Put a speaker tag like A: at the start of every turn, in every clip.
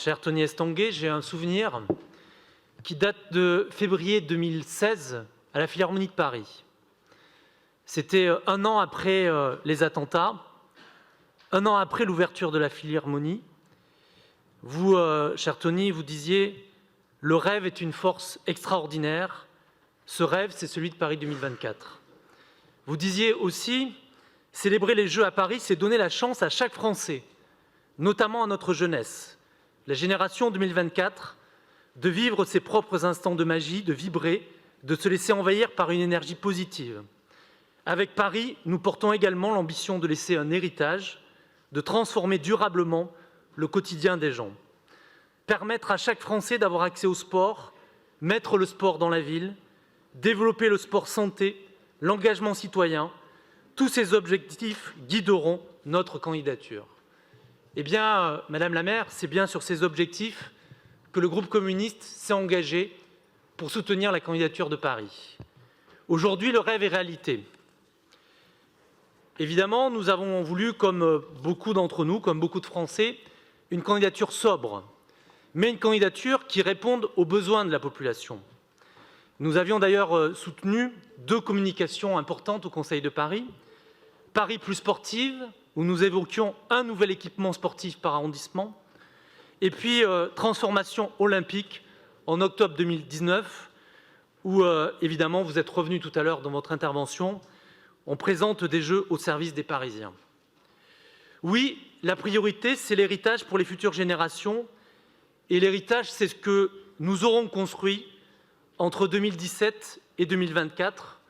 A: Cher Tony Estanguet, j'ai un souvenir qui date de février 2016 à la Philharmonie de Paris. C'était un an après les attentats, un an après l'ouverture de la Philharmonie. Vous, cher Tony, vous disiez « Le rêve est une force extraordinaire. Ce rêve, c'est celui de Paris 2024. » Vous disiez aussi « Célébrer les Jeux à Paris, c'est donner la chance à chaque Français, notamment à notre jeunesse, la génération 2024, de vivre ses propres instants de magie, de vibrer, de se laisser envahir par une énergie positive. Avec Paris, nous portons également l'ambition de laisser un héritage, de transformer durablement le quotidien des gens. Permettre à chaque Français d'avoir accès au sport, mettre le sport dans la ville, développer le sport santé, l'engagement citoyen, tous ces objectifs guideront notre candidature. Eh bien, Madame la maire, c'est bien sur ces objectifs que le groupe communiste s'est engagé pour soutenir la candidature de Paris. Aujourd'hui, le rêve est réalité. Évidemment, nous avons voulu, comme beaucoup d'entre nous, comme beaucoup de Français, une candidature sobre, mais une candidature qui réponde aux besoins de la population. Nous avions d'ailleurs soutenu 2 communications importantes au Conseil de Paris. Paris plus sportive, où nous évoquions un nouvel équipement sportif par arrondissement, et puis transformation olympique en octobre 2019, où évidemment vous êtes revenu tout à l'heure dans votre intervention, on présente des Jeux au service des Parisiens. Oui, la priorité, c'est l'héritage pour les futures générations, et l'héritage, c'est ce que nous aurons construit entre 2017 et 2024.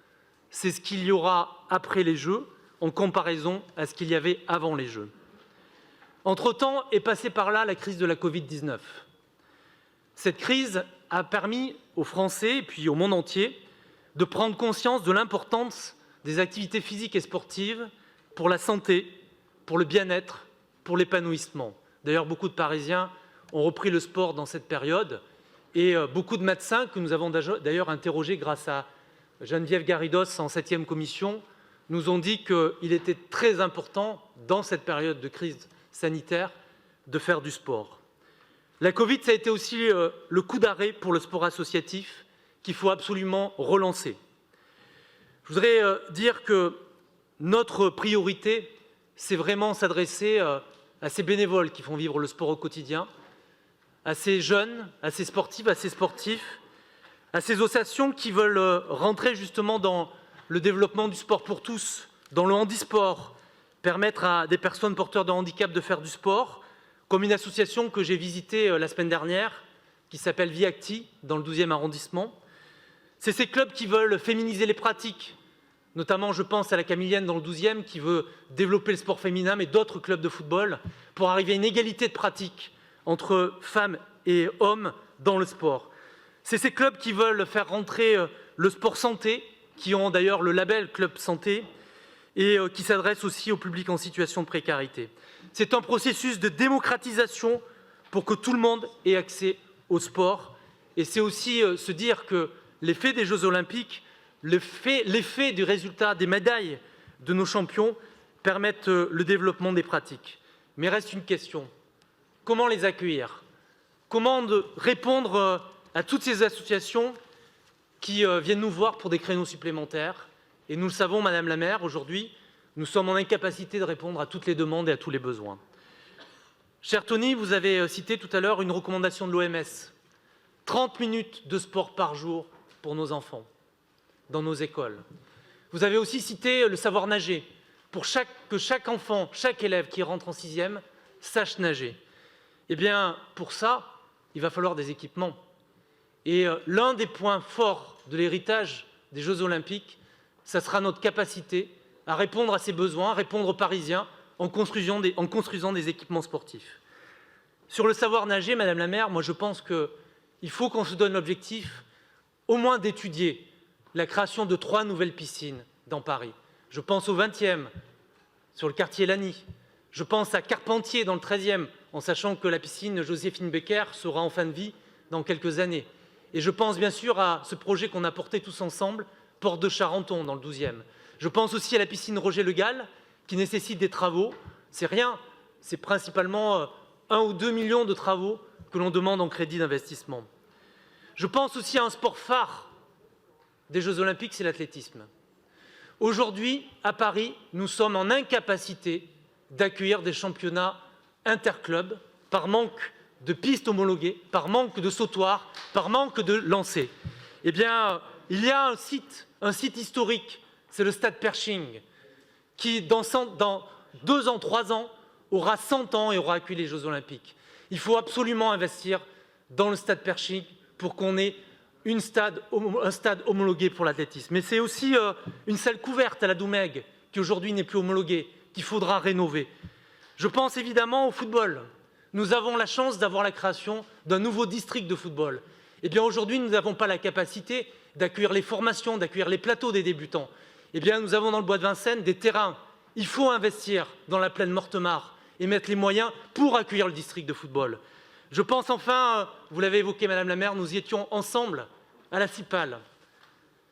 A: C'est ce qu'il y aura après les Jeux, en comparaison à ce qu'il y avait avant les Jeux. Entre-temps est passée par là la crise de la Covid-19. Cette crise a permis aux Français et puis au monde entier de prendre conscience de l'importance des activités physiques et sportives pour la santé, pour le bien-être, pour l'épanouissement. D'ailleurs, beaucoup de Parisiens ont repris le sport dans cette période et beaucoup de médecins que nous avons d'ailleurs interrogés grâce à Geneviève Garridos en 7e commission nous ont dit qu'il était très important, dans cette période de crise sanitaire, de faire du sport. La Covid, ça a été aussi le coup d'arrêt pour le sport associatif qu'il faut absolument relancer. Je voudrais dire que notre priorité, c'est vraiment s'adresser à ces bénévoles qui font vivre le sport au quotidien, à ces jeunes, à ces sportifs, à ces sportifs, à ces associations qui veulent rentrer justement dans le développement du sport pour tous, dans le handisport, permettre à des personnes porteurs de handicap de faire du sport, comme une association que j'ai visitée la semaine dernière, qui s'appelle Viacti, dans le 12e arrondissement. C'est ces clubs qui veulent féminiser les pratiques, notamment je pense à la Camilienne dans le 12e, qui veut développer le sport féminin, mais d'autres clubs de football, pour arriver à une égalité de pratiques entre femmes et hommes dans le sport. C'est ces clubs qui veulent faire rentrer le sport santé, qui ont d'ailleurs le label Club Santé et qui s'adressent aussi au public en situation de précarité. C'est un processus de démocratisation pour que tout le monde ait accès au sport. Et c'est aussi se dire que l'effet des Jeux Olympiques, l'effet du résultat des médailles de nos champions permettent le développement des pratiques. Mais reste une question. Comment les accueillir? Comment répondre à toutes ces associations qui viennent nous voir pour des créneaux supplémentaires. Et nous le savons, Madame la maire, aujourd'hui, nous sommes en incapacité de répondre à toutes les demandes et à tous les besoins. Cher Tony, vous avez cité tout à l'heure une recommandation de l'OMS. 30 minutes de sport par jour pour nos enfants, dans nos écoles. Vous avez aussi cité le savoir nager, pour que chaque enfant, chaque élève qui rentre en 6e sache nager. Eh bien, pour ça, il va falloir des équipements. Et l'un des points forts de l'héritage des Jeux Olympiques, ça sera notre capacité à répondre à ces besoins, à répondre aux Parisiens en construisant des équipements sportifs. Sur le savoir nager, Madame la maire, moi je pense qu'il faut qu'on se donne l'objectif au moins d'étudier la création de 3 nouvelles piscines dans Paris. Je pense au 20e, sur le quartier Lani. Je pense à Carpentier dans le 13e, en sachant que la piscine Joséphine Becker sera en fin de vie dans quelques années. Et je pense bien sûr à ce projet qu'on a porté tous ensemble, Porte de Charenton, dans le 12e. Je pense aussi à la piscine Roger Le Gall, qui nécessite des travaux. C'est rien, c'est principalement 1 ou 2 millions de travaux que l'on demande en crédit d'investissement. Je pense aussi à un sport phare des Jeux Olympiques, c'est l'athlétisme. Aujourd'hui, à Paris, nous sommes en incapacité d'accueillir des championnats interclubs par manque de pistes homologuées, par manque de sautoirs, par manque de lancers. Eh bien, il y a un site historique, c'est le stade Pershing, qui, dans 2 ans, 3 ans, aura 100 ans et aura accueilli les Jeux Olympiques. Il faut absolument investir dans le stade Pershing pour qu'on ait un stade homologué pour l'athlétisme. Mais c'est aussi une salle couverte à la Doumègue, qui aujourd'hui n'est plus homologuée, qu'il faudra rénover. Je pense évidemment au football. Nous avons la chance d'avoir la création d'un nouveau district de football. Eh bien, aujourd'hui, nous n'avons pas la capacité d'accueillir les formations, d'accueillir les plateaux des débutants. Eh bien, nous avons dans le bois de Vincennes des terrains. Il faut investir dans la plaine Mortemart et mettre les moyens pour accueillir le district de football. Je pense enfin, vous l'avez évoqué Madame la maire, nous y étions ensemble à la Cipale,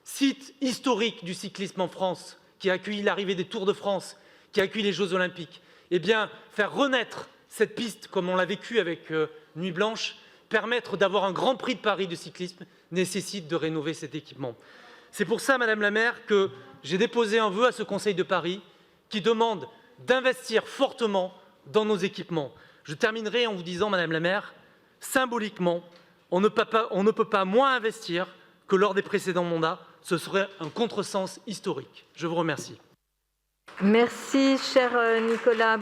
A: site historique du cyclisme en France, qui a accueilli l'arrivée des Tours de France, qui a accueilli les Jeux Olympiques. Eh bien, faire renaître cette piste, comme on l'a vécu avec Nuit Blanche, permettre d'avoir un Grand Prix de Paris de cyclisme, nécessite de rénover cet équipement. C'est pour ça, Madame la maire, que j'ai déposé un vœu à ce Conseil de Paris qui demande d'investir fortement dans nos équipements. Je terminerai en vous disant, Madame la maire, symboliquement, on ne peut pas moins investir que lors des précédents mandats. Ce serait un contresens historique. Je vous remercie.
B: Merci, cher Nicolas.